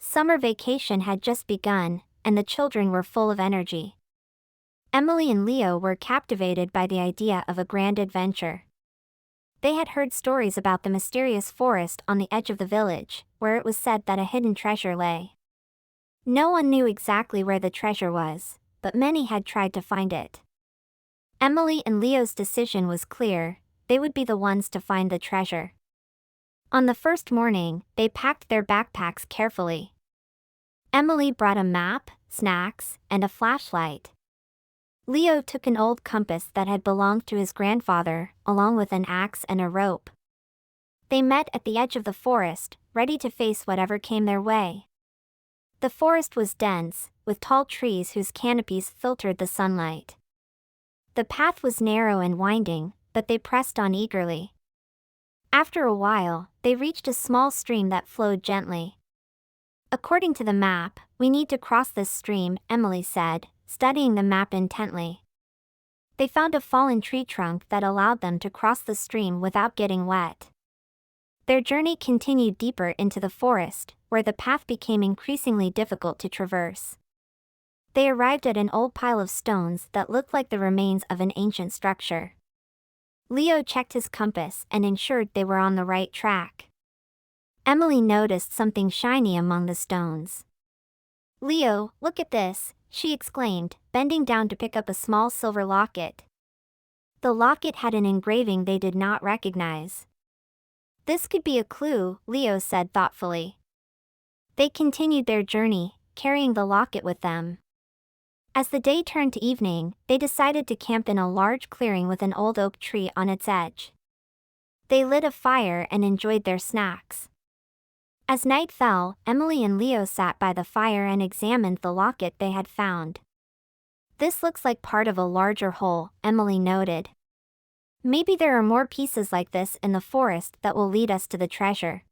Summer vacation had just begun, and the children were full of energy. Emily and Leo were captivated by the idea of a grand adventure. They had heard stories about the mysterious forest on the edge of the village, where it was said that a hidden treasure lay. No one knew exactly where the treasure was, but many had tried to find it. Emily and Leo's decision was clear: they would be the ones to find the treasure. On the first morning, they packed their backpacks carefully. Emily brought a map, snacks, and a flashlight. Leo took an old compass that had belonged to his grandfather, along with an axe and a rope. They met at the edge of the forest, ready to face whatever came their way. The forest was dense, with tall trees whose canopies filtered the sunlight. The path was narrow and winding, but they pressed on eagerly. After a while, they reached a small stream that flowed gently. "According to the map, we need to cross this stream," Emily said, studying the map intently. They found a fallen tree trunk that allowed them to cross the stream without getting wet. Their journey continued deeper into the forest, where the path became increasingly difficult to traverse. They arrived at an old pile of stones that looked like the remains of an ancient structure. Leo checked his compass and ensured they were on the right track. Emily noticed something shiny among the stones. "Leo, look at this," she exclaimed, bending down to pick up a small silver locket. The locket had an engraving they did not recognize. "This could be a clue," Leo said thoughtfully. They continued their journey, carrying the locket with them. As the day turned to evening, they decided to camp in a large clearing with an old oak tree on its edge. They lit a fire and enjoyed their snacks. As night fell, Emily and Leo sat by the fire and examined the locket they had found. "This looks like part of a larger whole," Emily noted. "Maybe there are more pieces like this in the forest that will lead us to the treasure."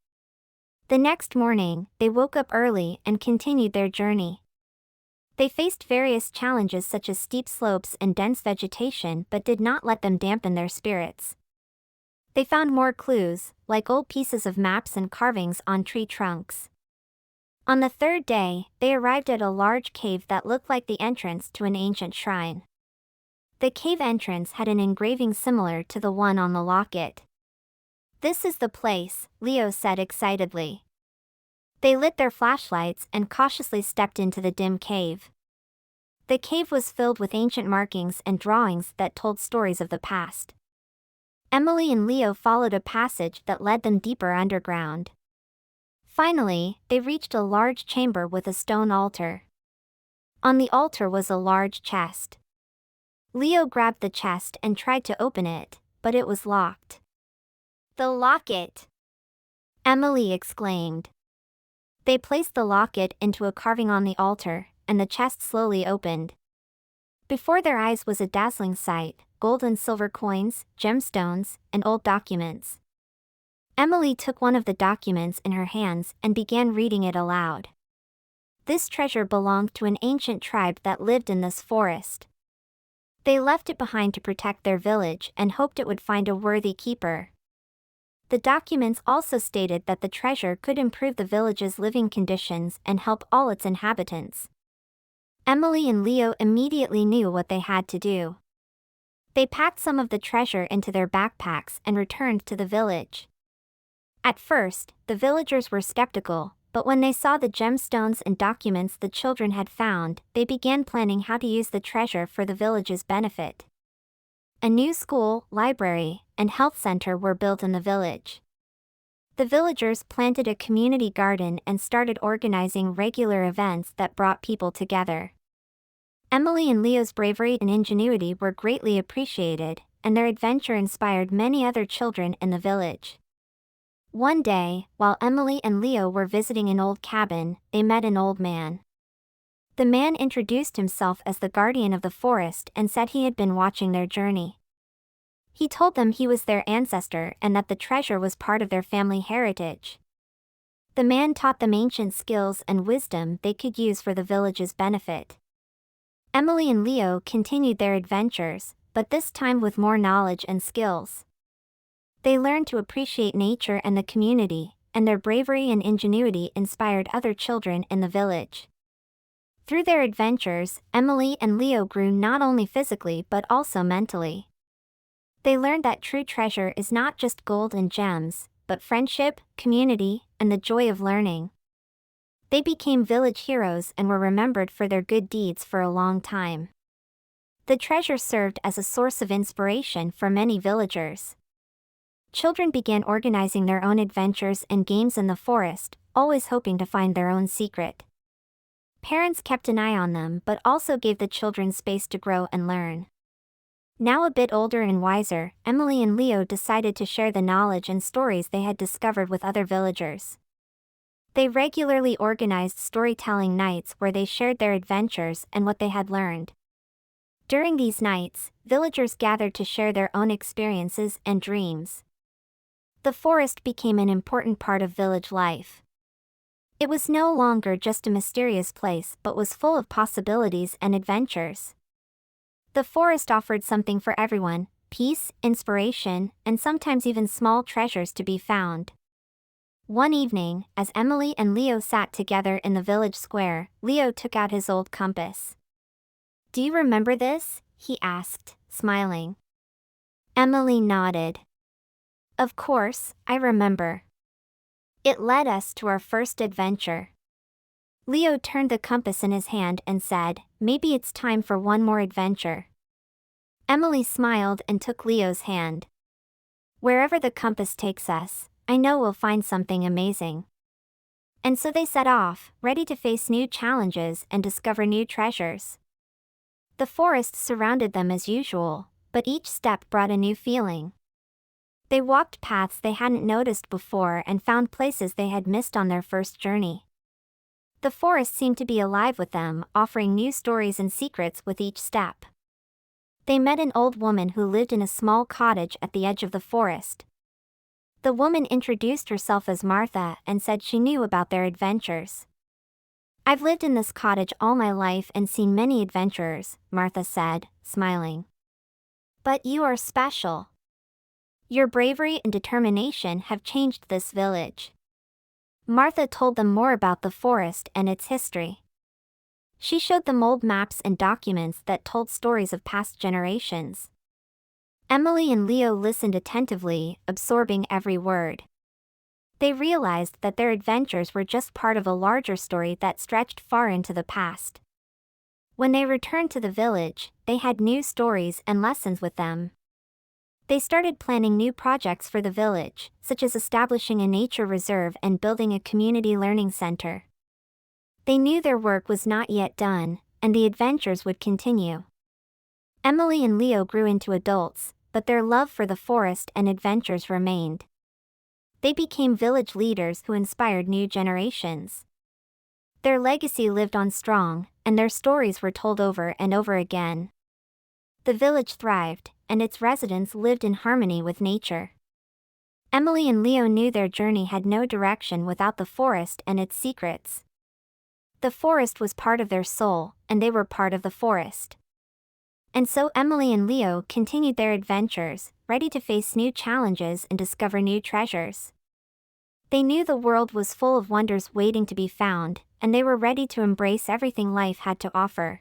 The next morning, they woke up early and continued their journey. They faced various challenges such as steep slopes and dense vegetation, but did not let them dampen their spirits. They found more clues, like old pieces of maps and carvings on tree trunks. On the third day, they arrived at a large cave that looked like the entrance to an ancient shrine. The cave entrance had an engraving similar to the one on the locket. "This is the place," Leo said excitedly. They lit their flashlights and cautiously stepped into the dim cave. The cave was filled with ancient markings and drawings that told stories of the past. Emily and Leo followed a passage that led them deeper underground. Finally, they reached a large chamber with a stone altar. On the altar was a large chest. Leo grabbed the chest and tried to open it, but it was locked. "The locket!" Emily exclaimed. They placed the locket into a carving on the altar, and the chest slowly opened. Before their eyes was a dazzling sight: gold and silver coins, gemstones, and old documents. Emily took one of the documents in her hands and began reading it aloud. This treasure belonged to an ancient tribe that lived in this forest. They left it behind to protect their village and hoped it would find a worthy keeper. The documents also stated that the treasure could improve the village's living conditions and help all its inhabitants. Emily and Leo immediately knew what they had to do. They packed some of the treasure into their backpacks and returned to the village. At first, the villagers were skeptical, but when they saw the gemstones and documents the children had found, they began planning how to use the treasure for the village's benefit. A new school, library, and health center were built in the village. The villagers planted a community garden and started organizing regular events that brought people together. Emily and Leo's bravery and ingenuity were greatly appreciated, and their adventure inspired many other children in the village. One day, while Emily and Leo were visiting an old cabin, they met an old man. The man introduced himself as the guardian of the forest and said he had been watching their journey. He told them he was their ancestor and that the treasure was part of their family heritage. The man taught them ancient skills and wisdom they could use for the village's benefit. Emily and Leo continued their adventures, but this time with more knowledge and skills. They learned to appreciate nature and the community, and their bravery and ingenuity inspired other children in the village. Through their adventures, Emily and Leo grew not only physically but also mentally. They learned that true treasure is not just gold and gems, but friendship, community, and the joy of learning. They became village heroes and were remembered for their good deeds for a long time. The treasure served as a source of inspiration for many villagers. Children began organizing their own adventures and games in the forest, always hoping to find their own secret. Parents kept an eye on them but also gave the children space to grow and learn. Now a bit older and wiser, Emily and Leo decided to share the knowledge and stories they had discovered with other villagers. They regularly organized storytelling nights where they shared their adventures and what they had learned. During these nights, villagers gathered to share their own experiences and dreams. The forest became an important part of village life. It was no longer just a mysterious place but was full of possibilities and adventures. The forest offered something for everyone: peace, inspiration, and sometimes even small treasures to be found. One evening, as Emily and Leo sat together in the village square, Leo took out his old compass. "Do you remember this?" he asked, smiling. Emily nodded. "Of course, I remember. It led us to our first adventure." Leo turned the compass in his hand and said, "Maybe it's time for one more adventure." Emily smiled and took Leo's hand. "Wherever the compass takes us, I know we'll find something amazing." And so they set off, ready to face new challenges and discover new treasures. The forest surrounded them as usual, but each step brought a new feeling. They walked paths they hadn't noticed before and found places they had missed on their first journey. The forest seemed to be alive with them, offering new stories and secrets with each step. They met an old woman who lived in a small cottage at the edge of the forest. The woman introduced herself as Martha and said she knew about their adventures. "I've lived in this cottage all my life and seen many adventurers," Martha said, smiling. "But you are special. Your bravery and determination have changed this village." Martha told them more about the forest and its history. She showed them old maps and documents that told stories of past generations. Emily and Leo listened attentively, absorbing every word. They realized that their adventures were just part of a larger story that stretched far into the past. When they returned to the village, they had new stories and lessons with them. They started planning new projects for the village, such as establishing a nature reserve and building a community learning center. They knew their work was not yet done, and the adventures would continue. Emily and Leo grew into adults, but their love for the forest and adventures remained. They became village leaders who inspired new generations. Their legacy lived on strong, and their stories were told over and over again. The village thrived, and its residents lived in harmony with nature. Emily and Leo knew their journey had no direction without the forest and its secrets. The forest was part of their soul, and they were part of the forest. And so Emily and Leo continued their adventures, ready to face new challenges and discover new treasures. They knew the world was full of wonders waiting to be found, and they were ready to embrace everything life had to offer.